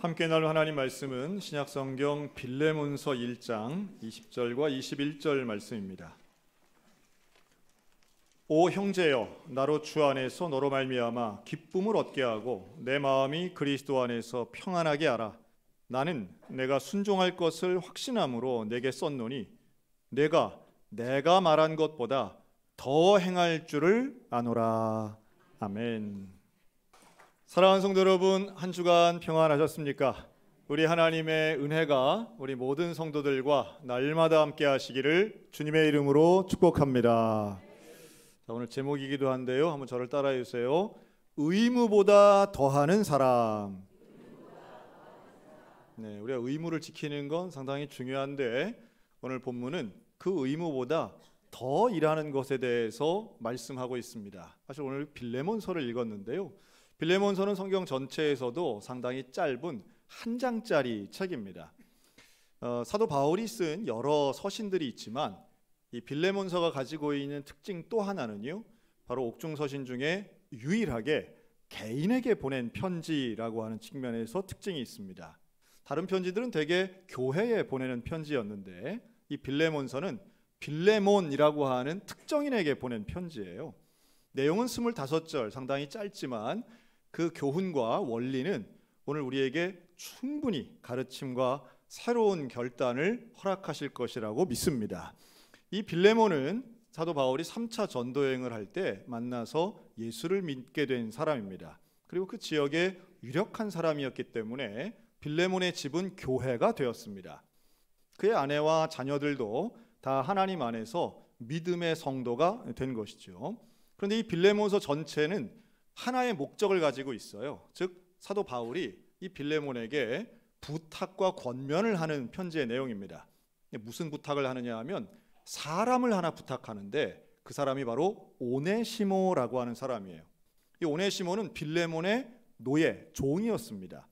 함께 나눌 하나님 말씀은 신약성경 빌레몬서 1장 20절과 21절 말씀입니다. 오 형제여, 나로 주 안에서 너로 말미암아 기쁨을 얻게 하고 내 마음이 그리스도 안에서 평안하게 하라. 나는 내가 순종할 것을 확신함으로 내게 썼노니 내가 말한 것보다 더 행할 줄을 아노라. 아멘. 사랑하는 성도 여러분, 한 주간 평안하셨습니까? 우리 하나님의 은혜가 우리 모든 성도들과 날마다 함께 하시기를 주님의 이름으로 축복합니다. 자, 오늘 제목이기도 한데요, 한번 저를 따라해 주세요. 의무보다 더하는 사람. 네, 우리가 의무를 지키는 건 상당히 중요한데 오늘 본문은 그 의무보다 더 일하는 것에 대해서 말씀하고 있습니다. 사실 오늘 빌레몬서를 읽었는데요, 빌레몬서는 성경 전체에서도 상당히 짧은 한 장짜리 책입니다. 사도 바울이 쓴 여러 서신들이 있지만 이 빌레몬서가 가지고 있는 특징 또 하나는요, 바로 옥중서신 중에 유일하게 개인에게 보낸 편지라고 하는 측면에서 특징이 있습니다. 다른 편지들은 대개 교회에 보내는 편지였는데 이 빌레몬서는 빌레몬이라고 하는 특정인에게 보낸 편지예요. 내용은 25절, 상당히 짧지만 그 교훈과 원리는 오늘 우리에게 충분히 가르침과 새로운 결단을 허락하실 것이라고 믿습니다. 이 빌레몬은 사도 바울이 3차 전도여행을 할 때 만나서 예수를 믿게 된 사람입니다. 그리고 그 지역에 유력한 사람이었기 때문에 빌레몬의 집은 교회가 되었습니다. 그의 아내와 자녀들도 다 하나님 안에서 믿음의 성도가 된 것이죠. 그런데 이 빌레몬서 전체는 하나의 목적을 가지고 있어요. 즉 사도 바울이 이 빌레몬에게 부탁과 권면을 하는 편지의 내용입니다. 무슨 부탁을 하느냐 하면 사람을 하나 부탁하는데 그 사람이 바로 오네시모라고 하는 사람이에요. 이 오네시모는 빌레몬의 노예, 종이었습니다.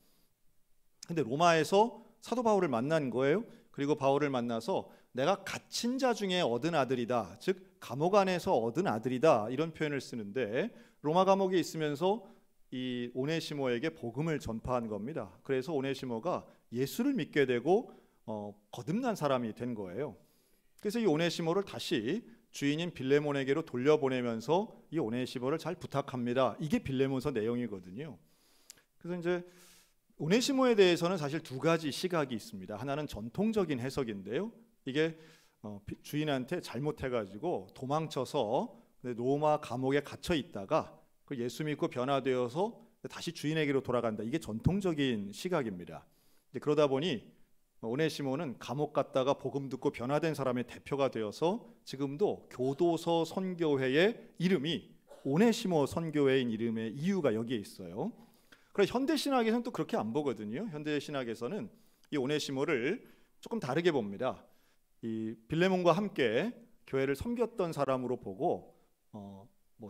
근데 로마에서 사도 바울을 만난 거예요. 그리고 바울을 만나서 내가 갇힌 자 중에 얻은 아들이다, 즉 감옥 안에서 얻은 아들이다, 이런 표현을 쓰는데 로마 감옥에 있으면서 이 오네시모에게 복음을 전파한 겁니다. 그래서 오네시모가 예수를 믿게 되고 거듭난 사람이 된 거예요. 그래서 이 오네시모를 다시 주인인 빌레몬에게로 돌려보내면서 이 오네시모를 잘 부탁합니다. 이게 빌레몬서 내용이거든요. 그래서 이제 오네시모에 대해서는 사실 두 가지 시각이 있습니다. 하나는 전통적인 해석인데요, 이게 주인한테 잘못해가지고 도망쳐서 로마 감옥에 갇혀 있다가 예수 믿고 변화되어서 다시 주인에게로 돌아간다. 이게 전통적인 시각입니다. 그러다 보니 오네시모는 감옥 갔다가 복음 듣고 변화된 사람의 대표가 되어서 지금도 교도소 선교회의 이름이 오네시모 선교회인 이름의 이유가 여기에 있어요. 그래서 현대 신학에서는 또 그렇게 안 보거든요. 현대 신학에서는 이 오네시모를 조금 다르게 봅니다. 이 빌레몬과 함께 교회를 섬겼던 사람으로 보고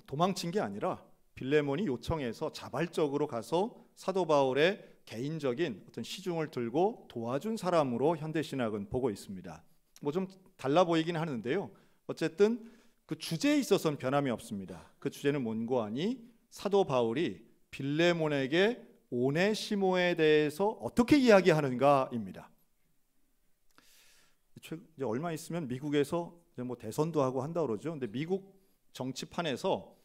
도망친 게 아니라 빌레몬이 요청해서 자발적으로 가서 사도 바울의 개인적인 어떤 시중을 들고 도와준 사람으로 현대 신학은 보고 있습니다. 좀 달라 보이긴 하는데요, 어쨌든 그 주제에 있어서는 변함이 없습니다. 그 주제는 뭔고 하니 사도 바울이 빌레몬에게 오네시모에 대해서 어떻게 이야기하는가입니다. 이제 얼마 있으면 미국에서 이제 대선도 하고 한다 그러죠. 근데 미국 정치판에서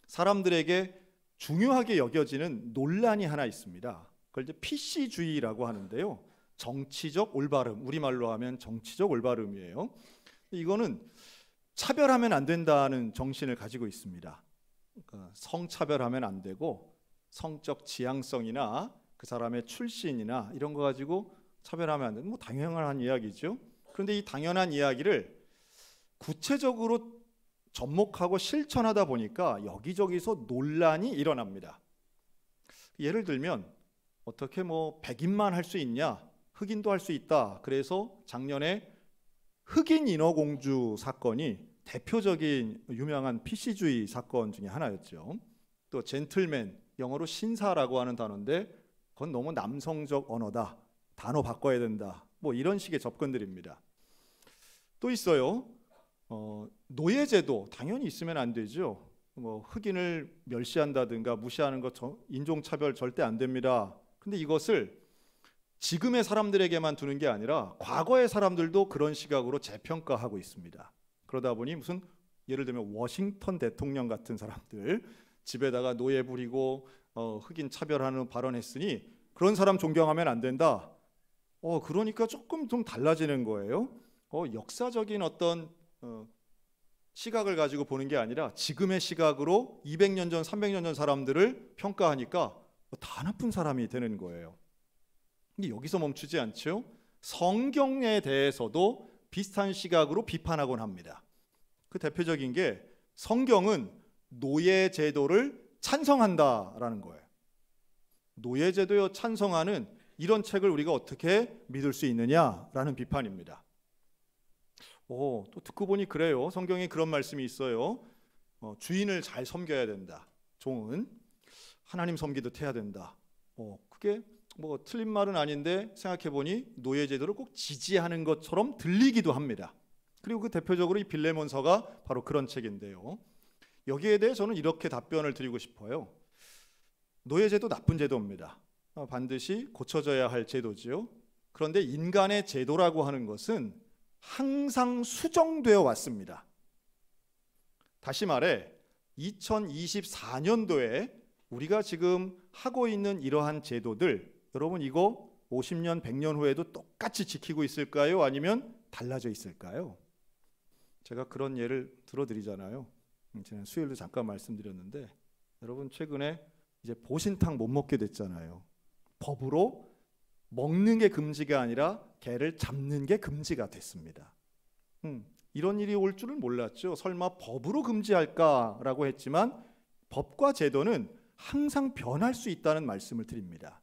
사람들에게 중요하게 여겨지는 논란이 하나 있습니다. 그걸 이제 PC주의라고 하는데요, 정치적 올바름, 우리말로 하면 정치적 올바름이에요. 이거는 차별하면 안 된다는 정신을 가지고 있습니다. 그러니까 성차별하면 안 되고 성적 지향성이나 그 사람의 출신이나 이런 거 가지고 차별하면 안 되는 당연한 이야기죠. 그런데 이 당연한 이야기를 구체적으로 접목하고 실천하다 보니까 여기저기서 논란이 일어납니다. 예를 들면 어떻게 백인만 할 수 있냐, 흑인도 할 수 있다. 그래서 작년에 흑인 인어공주 사건이 대표적인 유명한 PC주의 사건 중에 하나였죠. 또 젠틀맨, 영어로 신사라고 하는 단어인데 그건 너무 남성적 언어다, 단어 바꿔야 된다, 이런 식의 접근들입니다. 또 있어요. 노예제도 당연히 있으면 안 되죠. 흑인을 멸시한다든가 무시하는 것, 인종차별 절대 안 됩니다. 근데 이것을 지금의 사람들에게만 두는 게 아니라 과거의 사람들도 그런 시각으로 재평가하고 있습니다. 그러다 보니 무슨 예를 들면 워싱턴 대통령 같은 사람들 집에다가 노예 부리고 흑인 차별하는 발언했으니 그런 사람 존경하면 안 된다. 그러니까 조금 좀 달라지는 거예요. 역사적인 어떤 시각을 가지고 보는 게 아니라 지금의 시각으로 200년 전, 300년 전 사람들을 평가하니까 다 나쁜 사람이 되는 거예요. 근데 여기서 멈추지 않죠. 성경에 대해서도 비슷한 시각으로 비판하곤 합니다. 그 대표적인 게 성경은 노예 제도를 찬성한다라는 거예요. 노예 제도에 찬성하는 이런 책을 우리가 어떻게 믿을 수 있느냐라는 비판입니다. 또 듣고 보니 그래요. 성경에 그런 말씀이 있어요. 주인을 잘 섬겨야 된다. 종은 하나님 섬기듯 해야 된다. 그게 뭐 틀린 말은 아닌데 생각해 보니 노예 제도를 꼭 지지하는 것처럼 들리기도 합니다. 그리고 그 대표적으로 이 빌레몬서가 바로 그런 책인데요. 여기에 대해 저는 이렇게 답변을 드리고 싶어요. 노예 제도 나쁜 제도입니다. 반드시 고쳐져야 할 제도지요. 그런데 인간의 제도라고 하는 것은 항상 수정되어 왔습니다. 다시 말해 2024년도에 우리가 지금 하고 있는 이러한 제도들, 여러분 이거 50년, 100년 후에도 똑같이 지키고 있을까요? 아니면 달라져 있을까요? 제가 그런 예를 들어드리잖아요. 지난 수요일도 잠깐 말씀드렸는데 여러분 최근에 이제 보신탕 못 먹게 됐잖아요. 법으로 먹는 게 금지가 아니라 개를 잡는 게 금지가 됐습니다. 이런 일이 올 줄은 몰랐죠. 설마 법으로 금지할까라고 했지만 법과 제도는 항상 변할 수 있다는 말씀을 드립니다.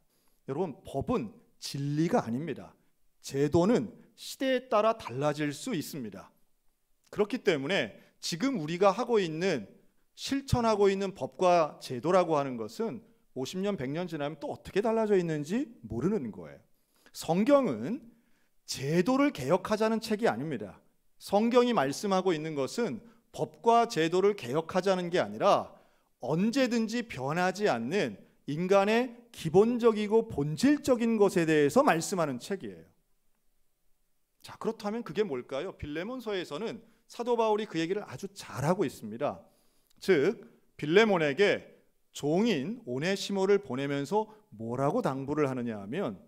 여러분 법은 진리가 아닙니다. 제도는 시대에 따라 달라질 수 있습니다. 그렇기 때문에 지금 우리가 하고 있는 실천하고 있는 법과 제도라고 하는 것은 50년, 100년 지나면 또 어떻게 달라져 있는지 모르는 거예요. 성경은 제도를 개혁하자는 책이 아닙니다. 성경이 말씀하고 있는 것은 법과 제도를 개혁하자는 게 아니라 언제든지 변하지 않는 인간의 기본적이고 본질적인 것에 대해서 말씀하는 책이에요. 자, 그렇다면 그게 뭘까요? 빌레몬서에서는 사도 바울이 그 얘기를 아주 잘하고 있습니다. 즉 빌레몬에게 종인 오네시모를 보내면서 뭐라고 당부를 하느냐 하면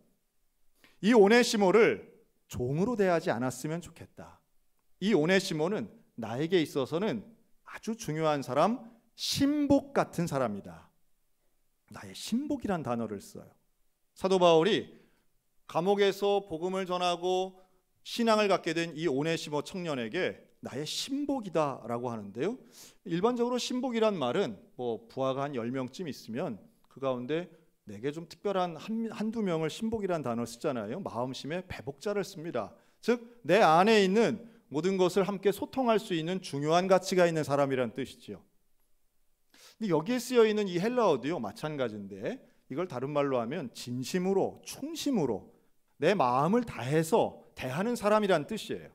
이 오네시모를 종으로 대하지 않았으면 좋겠다. 이 오네시모는 나에게 있어서는 아주 중요한 사람, 신복 같은 사람이다. 나의 신복이란 단어를 써요. 사도 바울이 감옥에서 복음을 전하고 신앙을 갖게 된 이 오네시모 청년에게 나의 신복이다라고 하는데요. 일반적으로 신복이란 말은 부하가 한 10명쯤 있으면 그 가운데 내게 좀 특별한 한두 명을 신복이란 단어를 쓰잖아요. 마음심에 배복자를 씁니다. 즉 내 안에 있는 모든 것을 함께 소통할 수 있는 중요한 가치가 있는 사람이란 뜻이지요. 근데 여기에 쓰여 있는 이 헬라어도요 마찬가지인데 이걸 다른 말로 하면 진심으로 충심으로 내 마음을 다해서 대하는 사람이란 뜻이에요.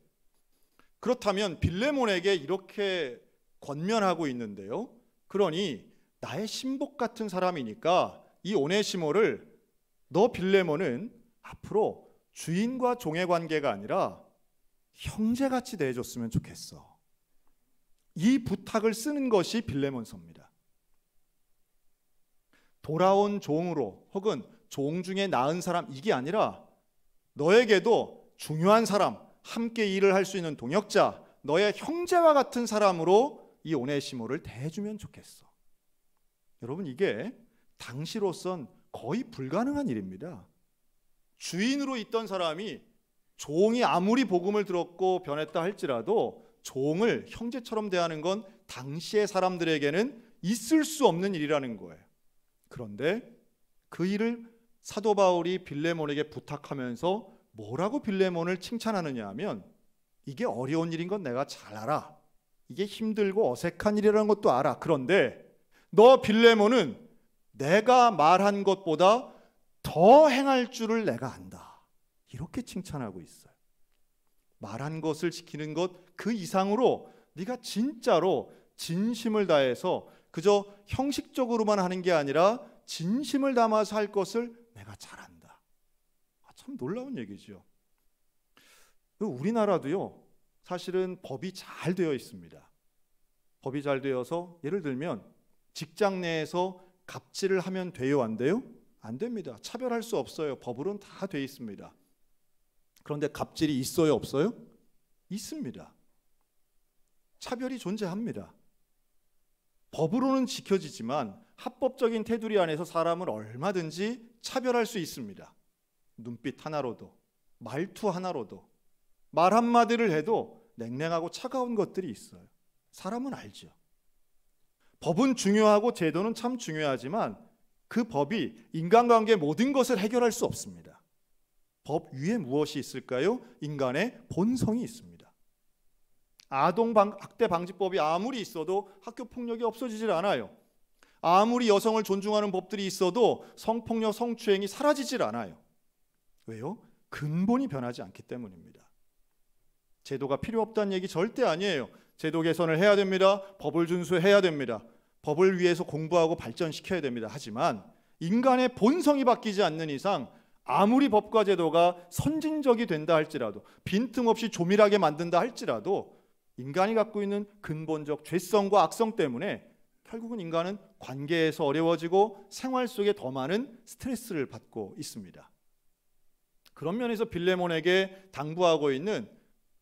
그렇다면 빌레몬에게 이렇게 권면하고 있는데요. 그러니 나의 신복 같은 사람이니까 이 오네시모를 너 빌레몬은 앞으로 주인과 종의 관계가 아니라 형제같이 대해줬으면 좋겠어. 이 부탁을 쓰는 것이 빌레몬서입니다. 돌아온 종으로 혹은 종 중에 나은 사람 이게 아니라 너에게도 중요한 사람, 함께 일을 할 수 있는 동역자, 너의 형제와 같은 사람으로 이 오네시모를 대해주면 좋겠어. 여러분 이게 당시로선 거의 불가능한 일입니다. 주인으로 있던 사람이 종이 아무리 복음을 들었고 변했다 할지라도 종을 형제처럼 대하는 건 당시의 사람들에게는 있을 수 없는 일이라는 거예요. 그런데 그 일을 사도 바울이 빌레몬에게 부탁하면서 뭐라고 빌레몬을 칭찬하느냐 하면 이게 어려운 일인 건 내가 잘 알아. 이게 힘들고 어색한 일이라는 것도 알아. 그런데 너 빌레몬은 내가 말한 것보다 더 행할 줄을 내가 안다. 이렇게 칭찬하고 있어요. 말한 것을 지키는 것 그 이상으로 네가 진짜로 진심을 다해서 그저 형식적으로만 하는 게 아니라 진심을 담아서 할 것을 내가 잘한다. 참 놀라운 얘기죠. 우리나라도요, 사실은 법이 잘 되어 있습니다. 법이 잘 되어서 예를 들면 직장 내에서 갑질을 하면 돼요, 안 돼요? 안 됩니다. 차별할 수 없어요. 법으로는 다 되어 있습니다. 그런데 갑질이 있어요, 없어요? 있습니다. 차별이 존재합니다. 법으로는 지켜지지만 합법적인 테두리 안에서 사람을 얼마든지 차별할 수 있습니다. 눈빛 하나로도, 말투 하나로도, 말 한마디를 해도 냉랭하고 차가운 것들이 있어요. 사람은 알죠. 법은 중요하고 제도는 참 중요하지만 그 법이 인간관계 모든 것을 해결할 수 없습니다. 법 위에 무엇이 있을까요? 인간의 본성이 있습니다. 아동학대 방지법이 아무리 있어도 학교 폭력이 없어지질 않아요. 아무리 여성을 존중하는 법들이 있어도 성폭력, 성추행이 사라지질 않아요. 왜요? 근본이 변하지 않기 때문입니다. 제도가 필요 없다는 얘기 절대 아니에요. 제도 개선을 해야 됩니다. 법을 준수해야 됩니다. 법을 위해서 공부하고 발전시켜야 됩니다. 하지만 인간의 본성이 바뀌지 않는 이상 아무리 법과 제도가 선진적이 된다 할지라도, 빈틈없이 조밀하게 만든다 할지라도 인간이 갖고 있는 근본적 죄성과 악성 때문에 결국은 인간은 관계에서 어려워지고 생활 속에 더 많은 스트레스를 받고 있습니다. 그런 면에서 빌레몬에게 당부하고 있는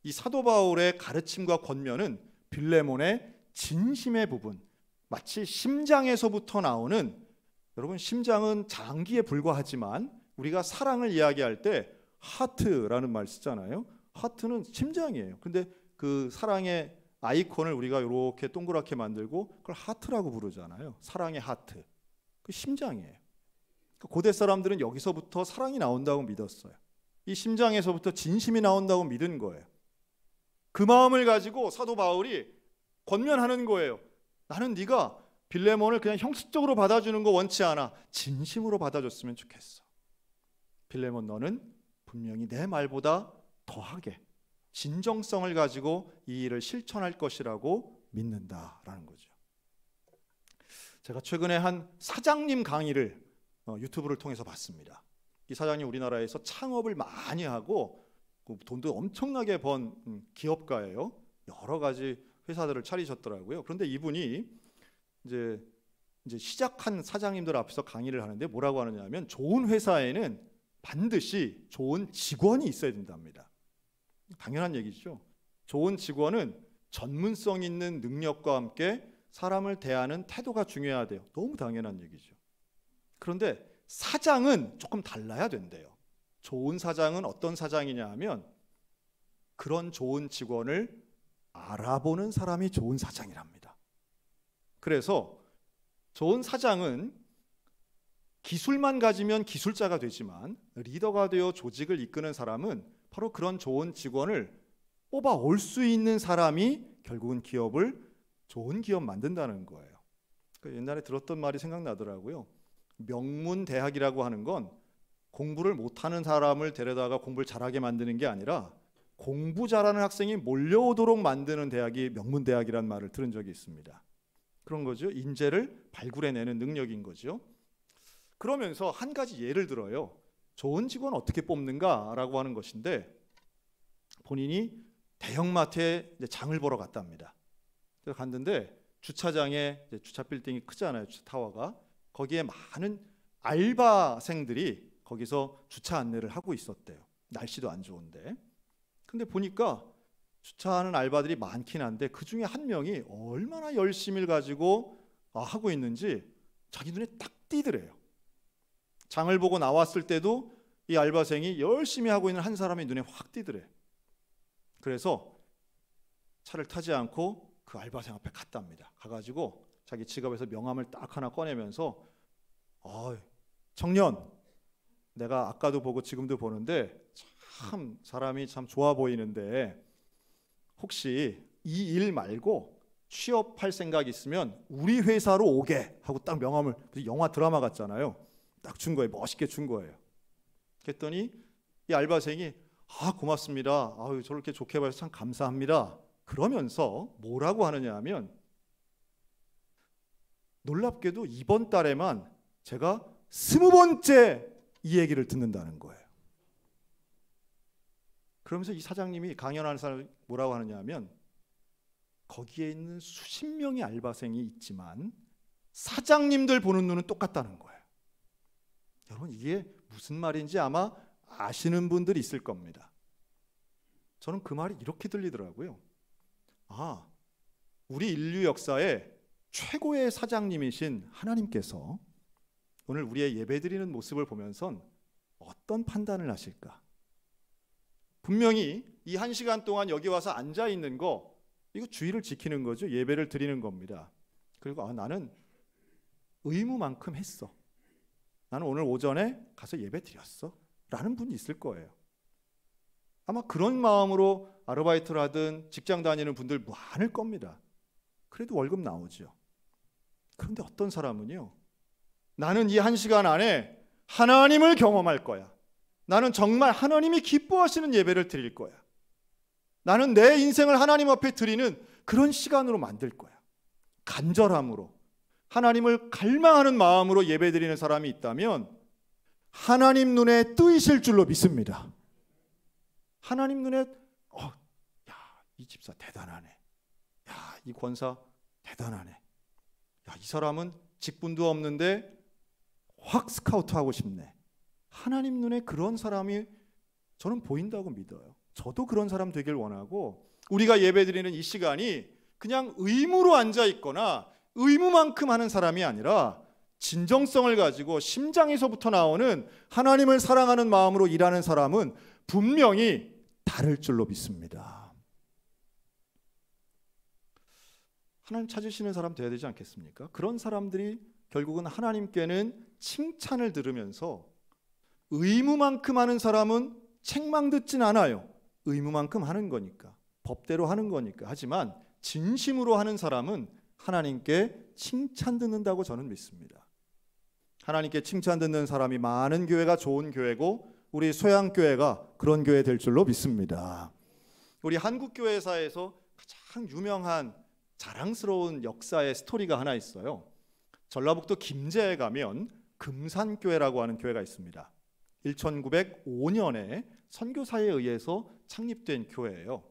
이 사도 바울의 가르침과 권면은 빌레몬의 진심의 부분, 마치 심장에서부터 나오는, 여러분 심장은 장기에 불과하지만 우리가 사랑을 이야기할 때 하트라는 말 쓰잖아요. 하트는 심장이에요. 근데 그 사랑의 아이콘을 우리가 이렇게 동그랗게 만들고 그걸 하트라고 부르잖아요. 사랑의 하트. 그 심장이에요. 고대 사람들은 여기서부터 사랑이 나온다고 믿었어요. 이 심장에서부터 진심이 나온다고 믿은 거예요. 그 마음을 가지고 사도 바울이 권면하는 거예요. 나는 네가 빌레몬을 그냥 형식적으로 받아주는 거 원치 않아. 진심으로 받아줬으면 좋겠어. 빌레몬, 너는 분명히 내 말보다 더하게 진정성을 가지고 이 일을 실천할 것이라고 믿는다라는 거죠. 제가 최근에 한 사장님 강의를 유튜브를 통해서 봤습니다. 이 사장님 우리나라에서 창업을 많이 하고 돈도 엄청나게 번 기업가예요. 여러 가지 회사들을 차리셨더라고요. 그런데 이분이 이제 시작한 사장님들 앞에서 강의를 하는데 뭐라고 하느냐면, 좋은 회사에는 반드시 좋은 직원이 있어야 된답니다. 당연한 얘기죠. 좋은 직원은 전문성 있는 능력과 함께 사람을 대하는 태도가 중요하대요. 너무 당연한 얘기죠. 그런데 사장은 조금 달라야 된대요. 좋은 사장은 어떤 사장이냐 하면 그런 좋은 직원을 알아보는 사람이 좋은 사장이랍니다. 그래서 좋은 사장은 기술만 가지면 기술자가 되지만 리더가 되어 조직을 이끄는 사람은 바로 그런 좋은 직원을 뽑아올 수 있는 사람이 결국은 기업을 좋은 기업 만든다는 거예요. 옛날에 들었던 말이 생각나더라고요. 명문대학이라고 하는 건 공부를 못하는 사람을 데려다가 공부를 잘하게 만드는 게 아니라 공부 잘하는 학생이 몰려오도록 만드는 대학이 명문대학이라는 말을 들은 적이 있습니다. 그런 거죠. 인재를 발굴해내는 능력인 거죠. 그러면서 한 가지 예를 들어요. 좋은 직원 어떻게 뽑는가라고 하는 것인데, 본인이 대형마트에 장을 보러 갔답니다. 그래서 갔는데 주차장에, 주차 빌딩이 크잖아요. 주차 타워가. 거기에 많은 알바생들이 거기서 주차 안내를 하고 있었대요. 날씨도 안 좋은데. 근데 보니까 주차하는 알바들이 많긴 한데 그 중에 한 명이 얼마나 열심을 가지고 하고 있는지 자기 눈에 딱 띄더래요. 장을 보고 나왔을 때도 이 알바생이 열심히 하고 있는 한 사람이 눈에 확 띄더래. 그래서 차를 타지 않고 그 알바생 앞에 갔답니다. 가가지고 자기 지갑에서 명함을 딱 하나 꺼내면서, 청년, 내가 아까도 보고 지금도 보는데 참 사람이 참 좋아 보이는데 혹시 이 일 말고 취업할 생각 있으면 우리 회사로 오게 하고 딱 명함을, 영화 드라마 같잖아요. 딱 준 거예요. 멋있게 준 거예요. 그랬더니 이 알바생이 고맙습니다. 저렇게 좋게 봐서 참 감사합니다. 그러면서 뭐라고 하느냐 하면, 놀랍게도 이번 달에만 제가 20번째 이 얘기를 듣는다는 거예요. 그러면서 이 사장님이 강연하는 사람이 뭐라고 하느냐 하면 거기에 있는 수십 명의 알바생이 있지만 사장님들 보는 눈은 똑같다는 거예요. 여러분 이게 무슨 말인지 아마 아시는 분들이 있을 겁니다. 저는 그 말이 이렇게 들리더라고요. 아, 우리 인류 역사의 최고의 사장님이신 하나님께서 오늘 우리의 예배드리는 모습을 보면선 어떤 판단을 하실까? 분명히 이 1시간 동안 여기 와서 앉아 있는 거 이거 주의를 지키는 거죠. 예배를 드리는 겁니다. 그리고 나는 의무만큼 했어. 나는 오늘 오전에 가서 예배 드렸어. 라는 분이 있을 거예요. 아마 그런 마음으로 아르바이트를 하든 직장 다니는 분들 많을 겁니다. 그래도 월급 나오죠. 그런데 어떤 사람은요. 나는 이 1시간 안에 하나님을 경험할 거야. 나는 정말 하나님이 기뻐하시는 예배를 드릴 거야. 나는 내 인생을 하나님 앞에 드리는 그런 시간으로 만들 거야. 간절함으로 하나님을 갈망하는 마음으로 예배 드리는 사람이 있다면 하나님 눈에 뜨이실 줄로 믿습니다. 하나님 눈에 야, 이 집사 대단하네. 야, 이 권사 대단하네. 야, 이 사람은 직분도 없는데 확 스카우트하고 싶네. 하나님 눈에 그런 사람이 저는 보인다고 믿어요. 저도 그런 사람 되길 원하고 우리가 예배드리는 이 시간이 그냥 의무로 앉아 있거나 의무만큼 하는 사람이 아니라 진정성을 가지고 심장에서부터 나오는 하나님을 사랑하는 마음으로 일하는 사람은 분명히 다를 줄로 믿습니다. 하나님 찾으시는 사람 돼야 되지 않겠습니까? 그런 사람들이 결국은 하나님께는 칭찬을 들으면서 의무만큼 하는 사람은 책망 듣진 않아요. 의무만큼 하는 거니까, 법대로 하는 거니까. 하지만 진심으로 하는 사람은 하나님께 칭찬 듣는다고 저는 믿습니다. 하나님께 칭찬 듣는 사람이 많은 교회가 좋은 교회고 우리 소양교회가 그런 교회 될 줄로 믿습니다. 우리 한국교회사에서 가장 유명한 자랑스러운 역사의 스토리가 하나 있어요. 전라북도 김제에 가면 금산교회라고 하는 교회가 있습니다. 1905년에 선교사에 의해서 창립된 교회예요.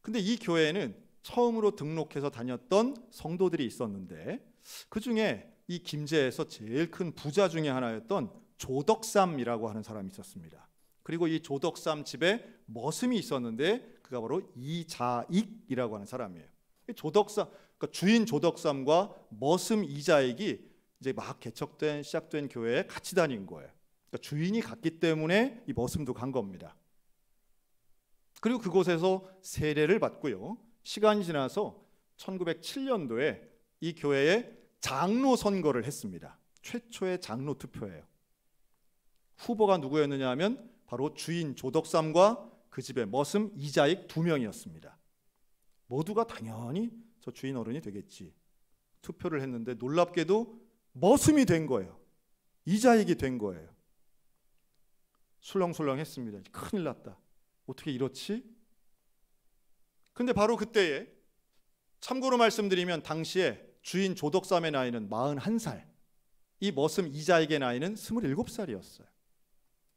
근데 이 교회에는 처음으로 등록해서 다녔던 성도들이 있었는데 그 중에 이 김제에서 제일 큰 부자 중에 하나였던 조덕삼이라고 하는 사람이 있었습니다. 그리고 이 조덕삼 집에 머슴이 있었는데 그가 바로 이자익이라고 하는 사람이에요. 조덕삼, 그러니까 주인 조덕삼과 머슴 이자익이 이제 막 시작된 교회에 같이 다닌 거예요. 그러니까 주인이 갔기 때문에 이 머슴도 간 겁니다. 그리고 그곳에서 세례를 받고요. 시간이 지나서 1907년도에 이 교회에 장로 선거를 했습니다. 최초의 장로 투표예요. 후보가 누구였느냐 하면 바로 주인 조덕삼과 그 집의 머슴 이자익 2명이었습니다. 모두가 당연히 저 주인 어른이 되겠지. 투표를 했는데 놀랍게도 머슴이 된 거예요. 이자익이 된 거예요. 술렁술렁했습니다. 큰일 났다. 어떻게 이렇지? 근데 바로 그때에 참고로 말씀드리면 당시에 주인 조덕삼의 나이는 41살, 이 머슴 이자익의 나이는 27살이었어요.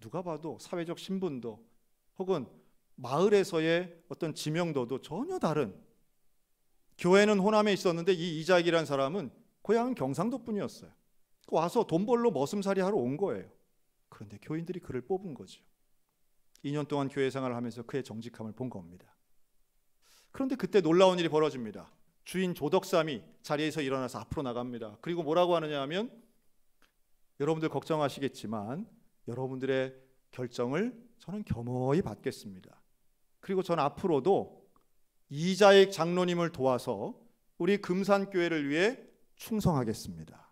누가 봐도 사회적 신분도 혹은 마을에서의 어떤 지명도도 전혀 다른, 교회는 호남에 있었는데 이 이자익이라는 사람은 고향은 경상도 분이었어요. 와서 돈 벌러 머슴살이 하러 온 거예요. 그런데 교인들이 그를 뽑은 거죠. 2년 동안 교회 생활을 하면서 그의 정직함을 본 겁니다. 그런데 그때 놀라운 일이 벌어집니다. 주인 조덕삼이 자리에서 일어나서 앞으로 나갑니다. 그리고 뭐라고 하느냐 하면 여러분들 걱정하시겠지만 여러분들의 결정을 저는 겸허히 받겠습니다. 그리고 저는 앞으로도 이자익 장로님을 도와서 우리 금산교회를 위해 충성하겠습니다.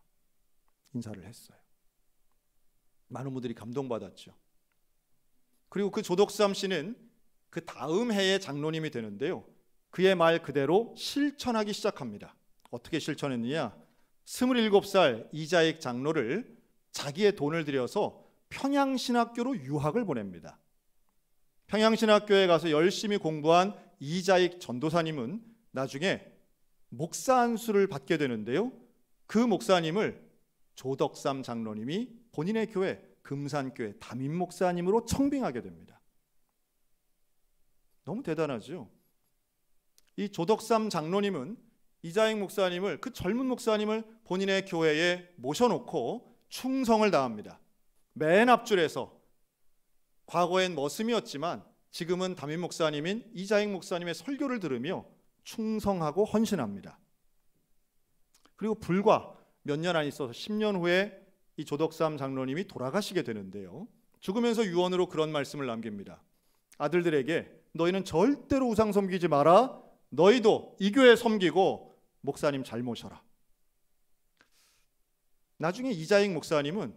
인사를 했어요. 많은 분들이 감동받았죠. 그리고 그 조덕삼 씨는 그 다음 해에 장로님이 되는데요. 그의 말 그대로 실천하기 시작합니다. 어떻게 실천했느냐? 27살 이자익 장로를 자기의 돈을 들여서 평양신학교로 유학을 보냅니다. 평양신학교에 가서 열심히 공부한 이자익 전도사님은 나중에 목사 안수를 받게 되는데요. 그 목사님을 조덕삼 장로님이 본인의 교회 금산교회 담임 목사님으로 청빙하게 됩니다. 너무 대단하죠. 이 조덕삼 장로님은 이자익 목사님을, 그 젊은 목사님을 본인의 교회에 모셔놓고 충성을 다합니다. 맨 앞줄에서, 과거엔 머슴이었지만 지금은 담임 목사님인 이자익 목사님의 설교를 들으며 충성하고 헌신합니다. 그리고 불과 몇 년 안 있어서 10년 후에 이 조덕삼 장로님이 돌아가시게 되는데요, 죽으면서 유언으로 그런 말씀을 남깁니다. 아들들에게 너희는 절대로 우상 섬기지 마라. 너희도 이 교회 섬기고 목사님 잘 모셔라. 나중에 이자익 목사님은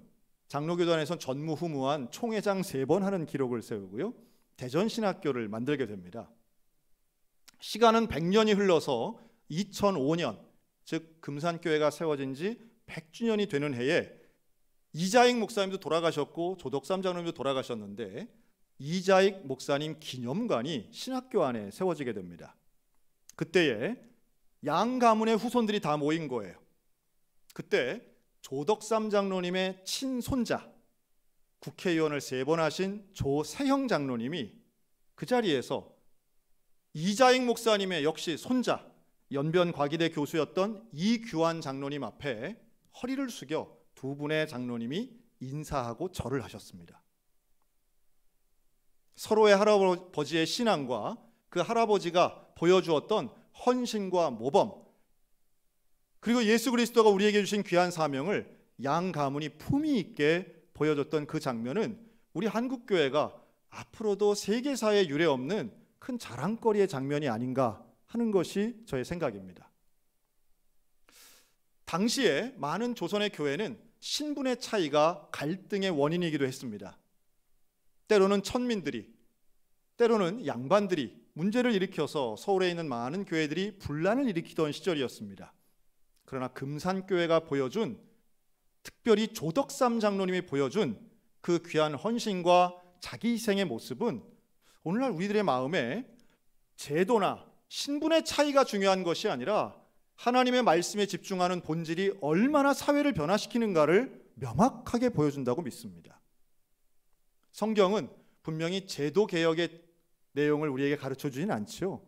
장로교단에선 전무후무한 총회장 3번 하는 기록을 세우고요, 대전신학교를 만들게 됩니다. 시간은 100년이 흘러서 2005년, 즉 금산교회가 세워진 지 100주년이 되는 해에 이자익 목사님도 돌아가셨고 조덕삼 장로님도 돌아가셨는데 이자익 목사님 기념관이 신학교 안에 세워지게 됩니다. 그때에 양 가문의 후손들이 다 모인 거예요. 그때 조덕삼 장로님의 친손자, 국회의원을 3번 하신 조세형 장로님이 그 자리에서 이자익 목사님의 역시 손자, 연변과기대 교수였던 이규환 장로님 앞에 허리를 숙여 두 분의 장로님이 인사하고 절을 하셨습니다. 서로의 할아버지의 신앙과 그 할아버지가 보여주었던 헌신과 모범, 그리고 예수 그리스도가 우리에게 주신 귀한 사명을 양 가문이 품위 있게 보여줬던 그 장면은 우리 한국교회가 앞으로도 세계사에 유례없는 큰 자랑거리의 장면이 아닌가 하는 것이 저의 생각입니다. 당시에 많은 조선의 교회는 신분의 차이가 갈등의 원인이기도 했습니다. 때로는 천민들이, 때로는 양반들이 문제를 일으켜서 서울에 있는 많은 교회들이 분란을 일으키던 시절이었습니다. 그러나 금산교회가 보여준, 특별히 조덕삼 장로님이 보여준 그 귀한 헌신과 자기 희생의 모습은 오늘날 우리들의 마음에 제도나 신분의 차이가 중요한 것이 아니라 하나님의 말씀에 집중하는 본질이 얼마나 사회를 변화시키는가를 명확하게 보여준다고 믿습니다. 성경은 분명히 제도 개혁의 내용을 우리에게 가르쳐 주진 않죠.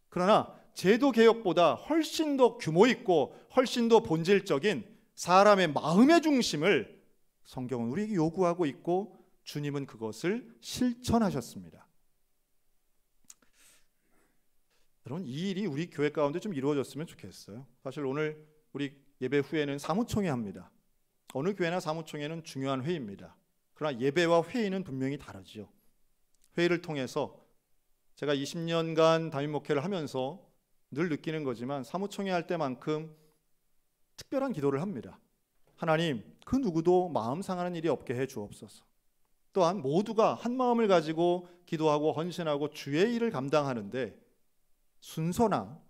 그러나 제도 개혁보다 훨씬 더 규모 있고 훨씬 더 본질적인 사람의 마음의 중심을 성경은 우리에게 요구하고 있고 주님은 그것을 실천하셨습니다. 여러분, 이 일이 우리 교회 가운데 좀 이루어졌으면 좋겠어요. 사실 오늘 우리 예배 후에는 사무총회 합니다. 어느 교회나 사무총회는 중요한 회의입니다. 그러나 예배와 회의는 분명히 다르죠. 회의를 통해서 제가 20년간 담임 목회를 하면서 늘 느끼는 거지만 사무총회 할 때만큼 특별한 기도를 합니다. 하나님, 그 누구도 마음 상하는 일이 없게 해 주옵소서. 또한 모두가 한 마음을 가지고 기도하고 헌신하고 주의 일을 감당하는데 순서나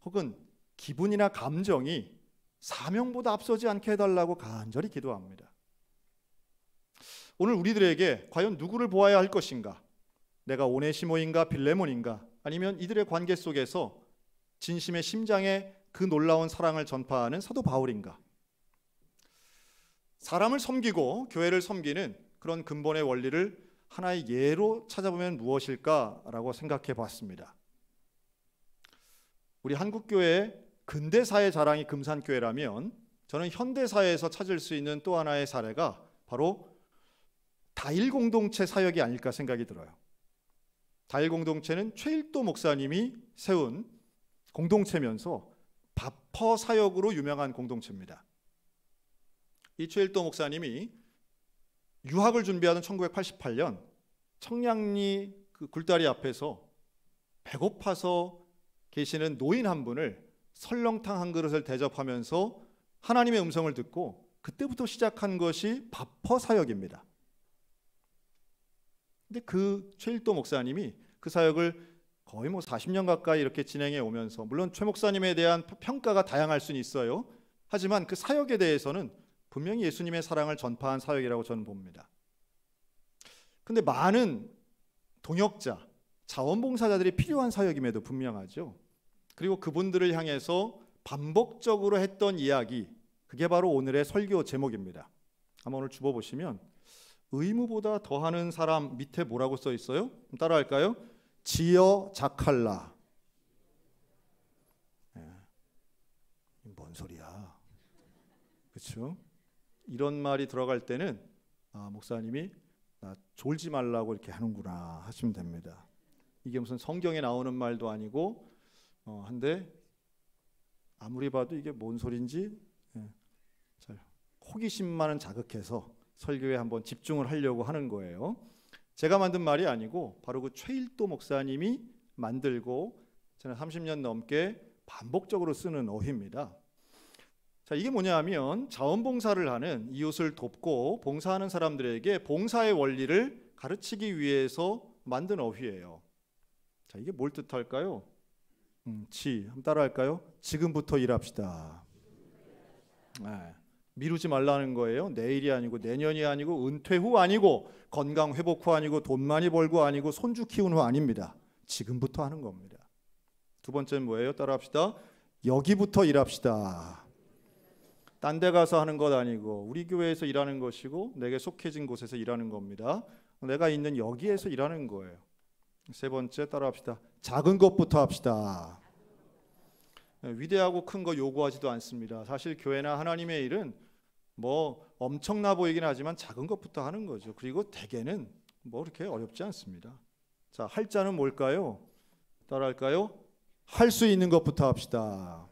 혹은 기분이나 감정이 사명보다 앞서지 않게 해달라고 간절히 기도합니다. 오늘 우리들에게 과연 누구를 보아야 할 것인가? 내가 오네시모인가 빌레몬인가? 아니면 이들의 관계 속에서 진심의 심장에 그 놀라운 사랑을 전파하는 사도 바울인가? 사람을 섬기고 교회를 섬기는 그런 근본의 원리를 하나의 예로 찾아보면 무엇일까라고 생각해 봤습니다. 우리 한국교회의 근대사의 자랑이 금산교회라면 저는 현대사회에서 찾을 수 있는 또 하나의 사례가 바로 다일공동체 사역이 아닐까 생각이 들어요. 다일공동체는 최일도 목사님이 세운 공동체면서 바퍼 사역으로 유명한 공동체입니다. 이 최일도 목사님이 유학을 준비하던 1988년 청량리 그 굴다리 앞에서 배고파서 계시는 노인 한 분을 설렁탕 한 그릇을 대접하면서 하나님의 음성을 듣고 그때부터 시작한 것이 바퍼 사역입니다. 근데 그 최일도 목사님이 그 사역을 거의 40년 가까이 이렇게 진행해 오면서, 물론 최 목사님에 대한 평가가 다양할 수는 있어요. 하지만 그 사역에 대해서는 분명히 예수님의 사랑을 전파한 사역이라고 저는 봅니다. 근데 많은 동역자, 자원봉사자들이 필요한 사역임에도 분명하죠. 그리고 그분들을 향해서 반복적으로 했던 이야기, 그게 바로 오늘의 설교 제목입니다. 한번 오늘 주보 보시면 의무보다 더하는 사람 밑에 뭐라고 써 있어요? 따라할까요? 지어 자칼라. 뭔 소리야? 그렇죠? 이런 말이 들어갈 때는 목사님이 나 졸지 말라고 이렇게 하는구나 하시면 됩니다. 이게 무슨 성경에 나오는 말도 아니고 한데 아무리 봐도 이게 뭔 소린지 호기심만은 자극해서 설교에 한번 집중을 하려고 하는 거예요. 제가 만든 말이 아니고 바로 그 최일도 목사님이 만들고 저는 30년 넘게 반복적으로 쓰는 어휘입니다. 자, 이게 뭐냐면 자원봉사를 하는, 이웃을 돕고 봉사하는 사람들에게 봉사의 원리를 가르치기 위해서 만든 어휘예요. 자, 이게 뭘 뜻할까요? 한번 따라할까요? 지금부터 일합시다. 미루지 말라는 거예요. 내일이 아니고 내년이 아니고 은퇴 후 아니고 건강 회복 후 아니고 돈 많이 벌고 아니고 손주 키운 후 아닙니다. 지금부터 하는 겁니다. 두 번째는 뭐예요? 따라합시다. 여기부터 일합시다. 딴 데 가서 하는 것 아니고 우리 교회에서 일하는 것이고 내게 속해진 곳에서 일하는 겁니다. 내가 있는 여기에서 일하는 거예요. 세 번째 따라합시다. 작은 것부터 합시다. 위대하고 큰 거 요구하지도 않습니다. 사실 교회나 하나님의 일은 뭐 엄청나 보이긴 하지만 작은 것부터 하는 거죠. 그리고 대개는 뭐 그렇게 어렵지 않습니다. 자, 할 자는 뭘까요? 따라할까요? 할 수 있는 것부터 합시다.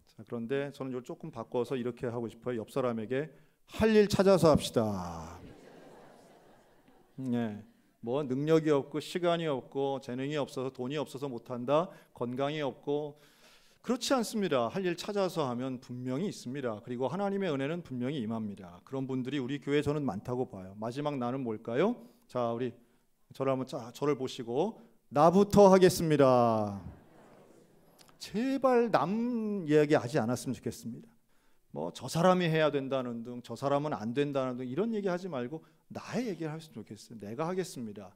자, 그런데 저는 이걸 조금 바꿔서 이렇게 하고 싶어요. 옆 사람에게 할 일 찾아서 합시다. 네. 뭐 능력이 없고 시간이 없고 재능이 없어서 돈이 없어서 못한다, 건강이 없고, 그렇지 않습니다. 할 일 찾아서 하면 분명히 있습니다. 그리고 하나님의 은혜는 분명히 임합니다. 그런 분들이 우리 교회에 저는 많다고 봐요. 마지막 나는 뭘까요? 자, 우리 저를 보시고 나부터 하겠습니다. 제발 남 이야기하지 않았으면 좋겠습니다. 뭐 저 사람이 해야 된다는 등, 저 사람은 안 된다는 등 이런 얘기하지 말고 나의 얘기를 했으면 좋겠어요. 내가 하겠습니다.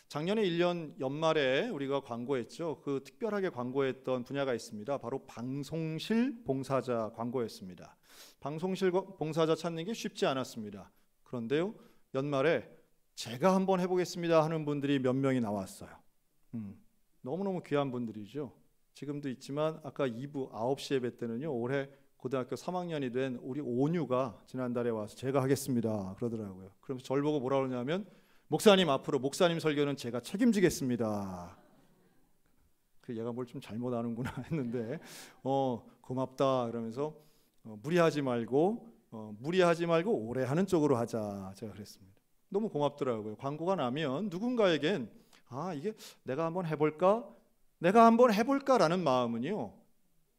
작년에 1년 연말에 우리가 광고했죠. 그 특별하게 광고했던 분야가 있습니다. 바로 방송실 봉사자 광고였습니다. 방송실 봉사자 찾는 게 쉽지 않았습니다. 그런데요, 연말에 제가 한번 해보겠습니다 하는 분들이 몇 명이 나왔어요. 너무너무 귀한 분들이죠. 지금도 있지만 아까 2부 9시 예배 때는요, 올해 고등학교 3학년이 된 우리 온유가 지난달에 와서 제가 하겠습니다 그러더라고요. 그러면서 저를 보고 뭐라 그러냐면, 목사님 앞으로 목사님 설교는 제가 책임지겠습니다. 그 얘가 뭘 좀 잘못 아는구나 했는데 고맙다 그러면서 무리하지 말고 오래 하는 쪽으로 하자 제가 그랬습니다. 너무 고맙더라고요. 광고가 나면 누군가에겐 이게 내가 한번 해볼까라는 마음은요,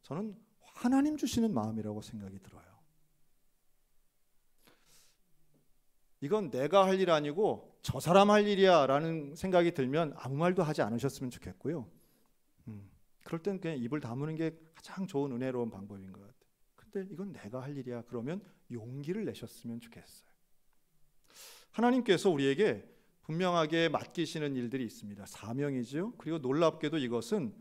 저는 하나님 주시는 마음이라고 생각이 들어요. 이건 내가 할 일 아니고 저 사람 할 일이야 라는 생각이 들면 아무 말도 하지 않으셨으면 좋겠고요. 그럴 땐 그냥 입을 다무는 게 가장 좋은 은혜로운 방법인 것 같아요. 근데 이건 내가 할 일이야 그러면 용기를 내셨으면 좋겠어요. 하나님께서 우리에게 분명하게 맡기시는 일들이 있습니다. 사명이죠. 그리고 놀랍게도 이것은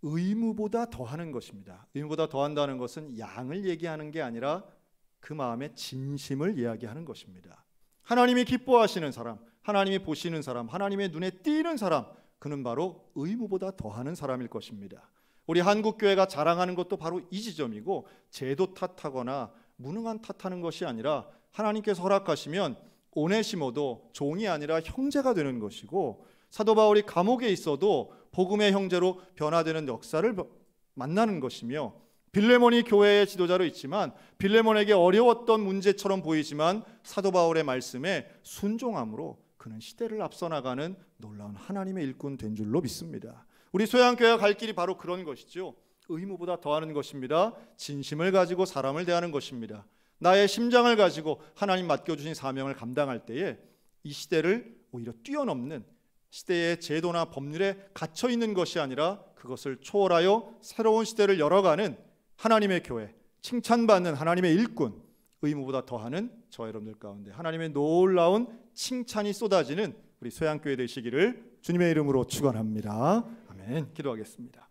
의무보다 더하는 것입니다. 의무보다 더한다는 것은 양을 얘기하는 게 아니라 그 마음의 진심을 이야기하는 것입니다. 하나님이 기뻐하시는 사람, 하나님이 보시는 사람, 하나님의 눈에 띄는 사람, 그는 바로 의무보다 더하는 사람일 것입니다. 우리 한국교회가 자랑하는 것도 바로 이 지점이고, 제도 탓하거나 무능한 탓하는 것이 아니라 하나님께서 허락하시면 오네시모도 종이 아니라 형제가 되는 것이고, 사도 바울이 감옥에 있어도 복음의 형제로 변화되는 역사를 만나는 것이며, 빌레몬이 교회의 지도자로 있지만 빌레몬에게 어려웠던 문제처럼 보이지만 사도 바울의 말씀에 순종함으로 그는 시대를 앞서 나가는 놀라운 하나님의 일꾼 된 줄로 믿습니다. 우리 소양교회가 갈 길이 바로 그런 것이죠. 의무보다 더하는 것입니다. 진심을 가지고 사람을 대하는 것입니다. 나의 심장을 가지고 하나님 맡겨주신 사명을 감당할 때에 이 시대를 오히려 뛰어넘는, 시대의 제도나 법률에 갇혀 있는 것이 아니라 그것을 초월하여 새로운 시대를 열어가는 하나님의 교회, 칭찬받는 하나님의 일꾼, 의무보다 더하는 저와 여러분들 가운데 하나님의 놀라운 칭찬이 쏟아지는 우리 소양교회 되시기를 주님의 이름으로 축원합니다. 아멘. 기도하겠습니다.